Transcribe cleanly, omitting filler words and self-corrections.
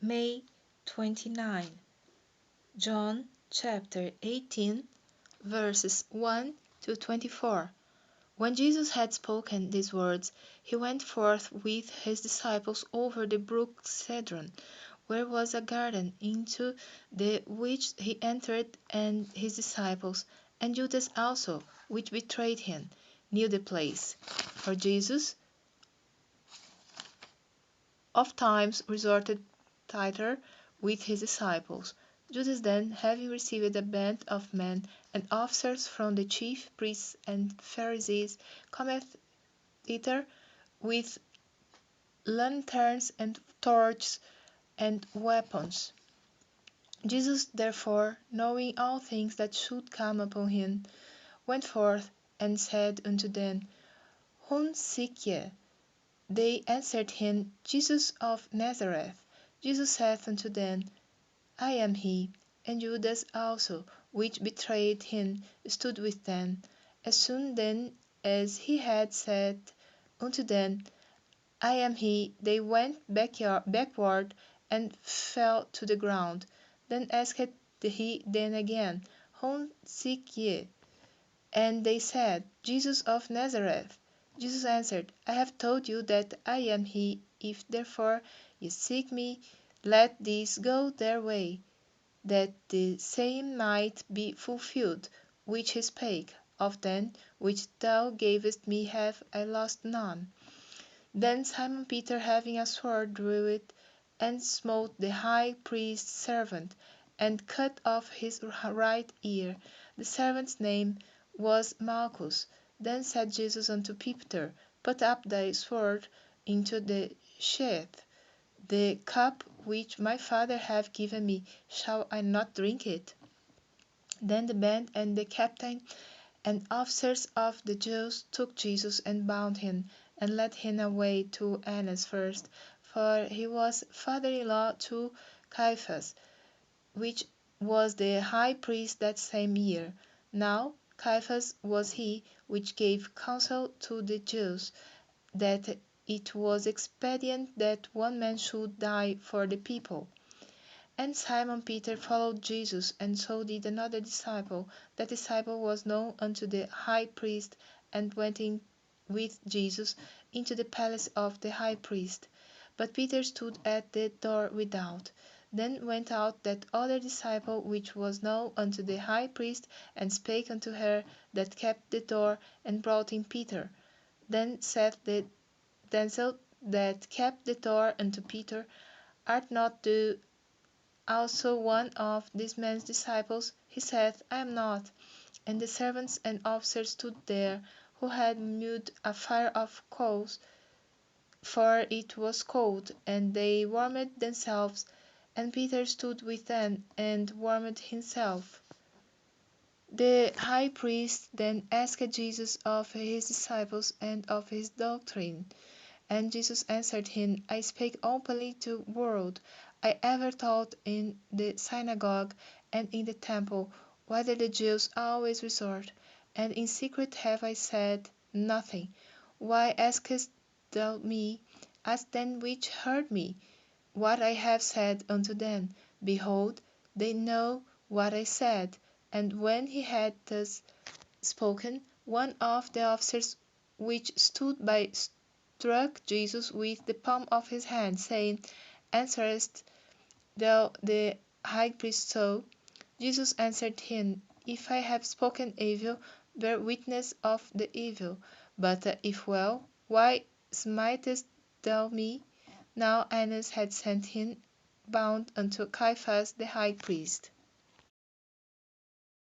May 29. John chapter 18, verses 1 to 24. When Jesus had spoken these words, he went forth with his disciples over the brook Cedron, where was a garden, into the which he entered, and his disciples, and Judas also, which betrayed him, knew the place. For Jesus ofttimes resorted thither with his disciples. Judas then, having received a band of men and officers from the chief priests and Pharisees, cometh thither with lanterns and torches and weapons. Jesus therefore, knowing all things that should come upon him, went forth and said unto them, Whom seek ye? They answered him, Jesus of Nazareth. Jesus saith unto them, I am he. And Judas also, which betrayed him, stood with them. As soon then as he had said unto them, I am he, they went backward and fell to the ground. Then asked he them again, Whom seek ye? And they said, Jesus of Nazareth. Jesus answered, I have told you that I am he. If therefore ye seek me, let these go their way, that the same might be fulfilled, which he spake, Of them which thou gavest me have I lost none. Then Simon Peter, having a sword, drew it, and smote the high priest's servant, and cut off his right ear. The servant's name was Malchus. Then said Jesus unto Peter, Put up thy sword into the sheath. The cup which my Father hath given me, shall I not drink it? Then the band and the captain and officers of the Jews took Jesus and bound him, and led him away to Annas first, for he was father-in-law to Caiaphas, which was the high priest that same year. Now Caiaphas was he which gave counsel to the Jews, that it was expedient that one man should die for the people. And Simon Peter followed Jesus, and so did another disciple. That disciple was known unto the high priest, and went in with Jesus into the palace of the high priest. But Peter stood at the door without. Then went out that other disciple which was known unto the high priest, and spake unto her that kept the door, and brought in Peter. Then said the damsel that kept the door unto Peter, Art not thou also one of this man's disciples? He said, I am not. And the servants and officers stood there, who had made a fire of coals, for it was cold, and they warmed themselves. And Peter stood with them, and warmed himself. The high priest then asked Jesus of his disciples and of his doctrine. And Jesus answered him, I spake openly to the world. I ever taught in the synagogue and in the temple, whither the Jews always resort, and in secret have I said nothing. Why askest thou me? Ask them which heard me, what I have said unto them. Behold, they know what I said. And when he had thus spoken, one of the officers which stood by struck Jesus with the palm of his hand, saying, Answerest thou the high priest so? Jesus answered him, If I have spoken evil, bear witness of the evil. But if well, why smitest thou me? Now Annas had sent him bound unto Caiaphas the high priest.